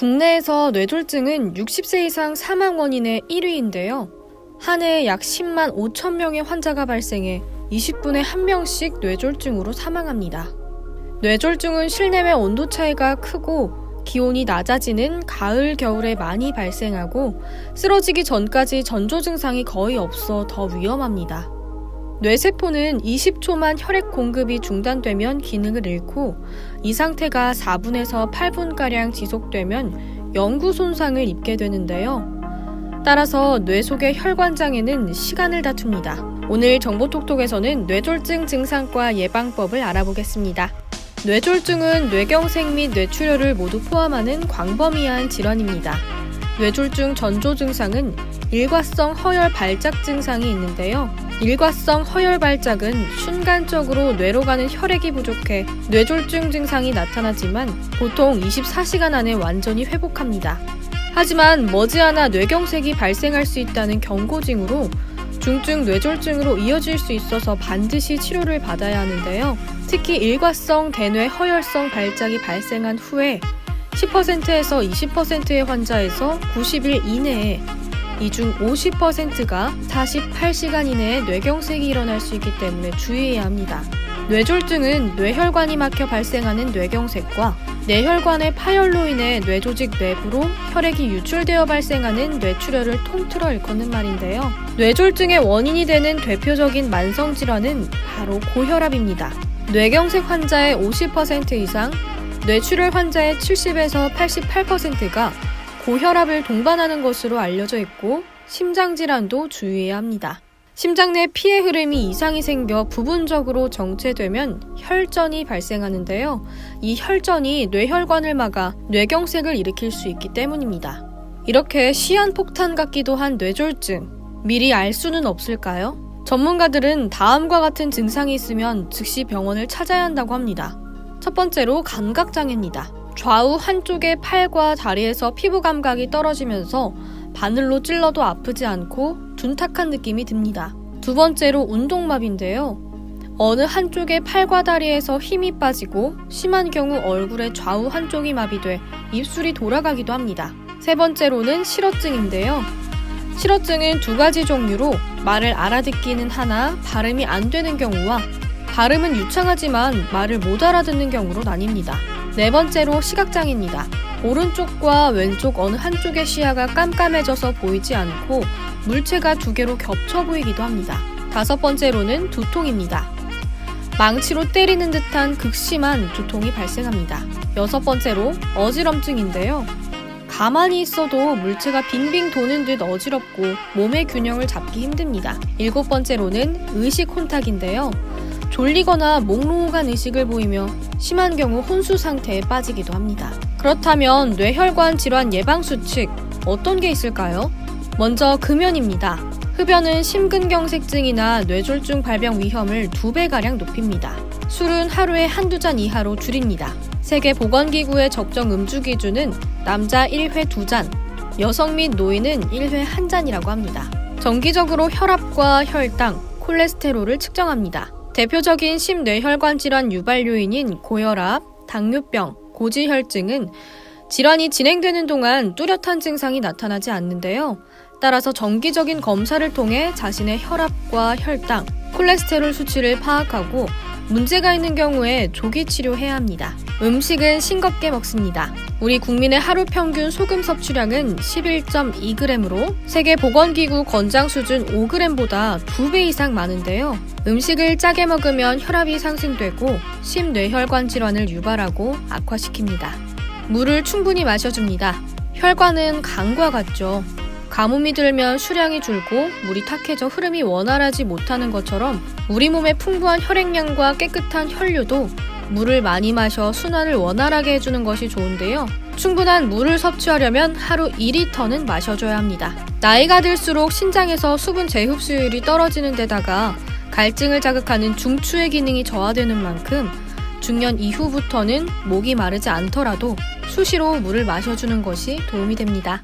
국내에서 뇌졸중은 60세 이상 사망 원인의 1위인데요. 한 해에 약 10만 5천 명의 환자가 발생해 20분에 1명씩 뇌졸중으로 사망합니다. 뇌졸중은 실내외 온도 차이가 크고 기온이 낮아지는 가을, 겨울에 많이 발생하고 쓰러지기 전까지 전조 증상이 거의 없어 더 위험합니다. 뇌세포는 20초만 혈액 공급이 중단되면 기능을 잃고 이 상태가 4분에서 8분가량 지속되면 영구 손상을 입게 되는데요. 따라서 뇌 속의 혈관장애는 시간을 다툽니다. 오늘 정보톡톡에서는 뇌졸중 증상과 예방법을 알아보겠습니다. 뇌졸중은 뇌경색 및 뇌출혈을 모두 포함하는 광범위한 질환입니다. 뇌졸중 전조 증상은 일과성 허혈 발작 증상이 있는데요. 일과성 허혈 발작은 순간적으로 뇌로 가는 혈액이 부족해 뇌졸중 증상이 나타나지만 보통 24시간 안에 완전히 회복합니다. 하지만 머지않아 뇌경색이 발생할 수 있다는 경고징후로 중증 뇌졸중으로 이어질 수 있어서 반드시 치료를 받아야 하는데요. 특히 일과성 대뇌 허혈성 발작이 발생한 후에 10%에서 20%의 환자에서 90일 이내에 이 중 50%가 48시간 이내에 뇌경색이 일어날 수 있기 때문에 주의해야 합니다. 뇌졸중은 뇌혈관이 막혀 발생하는 뇌경색과 뇌혈관의 파열로 인해 뇌조직 내부로 혈액이 유출되어 발생하는 뇌출혈을 통틀어 일컫는 말인데요. 뇌졸중의 원인이 되는 대표적인 만성질환은 바로 고혈압입니다. 뇌경색 환자의 50% 이상, 뇌출혈 환자의 70에서 88%가 고혈압을 동반하는 것으로 알려져 있고 심장질환도 주의해야 합니다. 심장 내 피의 흐름이 이상이 생겨 부분적으로 정체되면 혈전이 발생하는데요. 이 혈전이 뇌혈관을 막아 뇌경색을 일으킬 수 있기 때문입니다. 이렇게 시한폭탄 같기도 한 뇌졸중, 미리 알 수는 없을까요? 전문가들은 다음과 같은 증상이 있으면 즉시 병원을 찾아야 한다고 합니다. 첫 번째로 감각장애입니다. 좌우 한쪽의 팔과 다리에서 피부 감각이 떨어지면서 바늘로 찔러도 아프지 않고 둔탁한 느낌이 듭니다. 두 번째로 운동마비인데요. 어느 한쪽의 팔과 다리에서 힘이 빠지고 심한 경우 얼굴의 좌우 한쪽이 마비돼 입술이 돌아가기도 합니다. 세 번째로는 실어증인데요. 실어증은 두 가지 종류로 말을 알아듣기는 하나 발음이 안 되는 경우와 발음은 유창하지만 말을 못 알아듣는 경우로 나뉩니다. 네 번째로 시각장애입니다. 오른쪽과 왼쪽 어느 한쪽의 시야가 깜깜해져서 보이지 않고 물체가 두 개로 겹쳐 보이기도 합니다. 다섯 번째로는 두통입니다. 망치로 때리는 듯한 극심한 두통이 발생합니다. 여섯 번째로 어지럼증인데요. 가만히 있어도 물체가 빙빙 도는 듯 어지럽고 몸의 균형을 잡기 힘듭니다. 일곱 번째로는 의식 혼탁인데요. 졸리거나 몽롱한 의식을 보이며 심한 경우 혼수 상태에 빠지기도 합니다. 그렇다면 뇌혈관 질환 예방 수칙 어떤 게 있을까요? 먼저 금연입니다. 흡연은 심근경색증이나 뇌졸중 발병 위험을 2배가량 높입니다. 술은 하루에 한두 잔 이하로 줄입니다. 세계보건기구의 적정 음주 기준은 남자 1회 2잔, 여성 및 노인은 1회 1잔이라고 합니다. 정기적으로 혈압과 혈당, 콜레스테롤을 측정합니다. 대표적인 심뇌혈관 질환 유발 요인인 고혈압, 당뇨병, 고지혈증은 질환이 진행되는 동안 뚜렷한 증상이 나타나지 않는데요. 따라서 정기적인 검사를 통해 자신의 혈압과 혈당, 콜레스테롤 수치를 파악하고 문제가 있는 경우에 조기 치료해야 합니다. 음식은 싱겁게 먹습니다. 우리 국민의 하루 평균 소금 섭취량은 11.2g으로 세계보건기구 권장 수준 5g보다 2배 이상 많은데요. 음식을 짜게 먹으면 혈압이 상승되고 심뇌혈관 질환을 유발하고 악화시킵니다. 물을 충분히 마셔줍니다. 혈관은 강과 같죠. 가뭄이 들면 수량이 줄고 물이 탁해져 흐름이 원활하지 못하는 것처럼 우리 몸의 풍부한 혈액량과 깨끗한 혈류도 물을 많이 마셔 순환을 원활하게 해주는 것이 좋은데요. 충분한 물을 섭취하려면 하루 2리터는 마셔줘야 합니다. 나이가 들수록 신장에서 수분 재흡수율이 떨어지는 데다가 갈증을 자극하는 중추의 기능이 저하되는 만큼 중년 이후부터는 목이 마르지 않더라도 수시로 물을 마셔주는 것이 도움이 됩니다.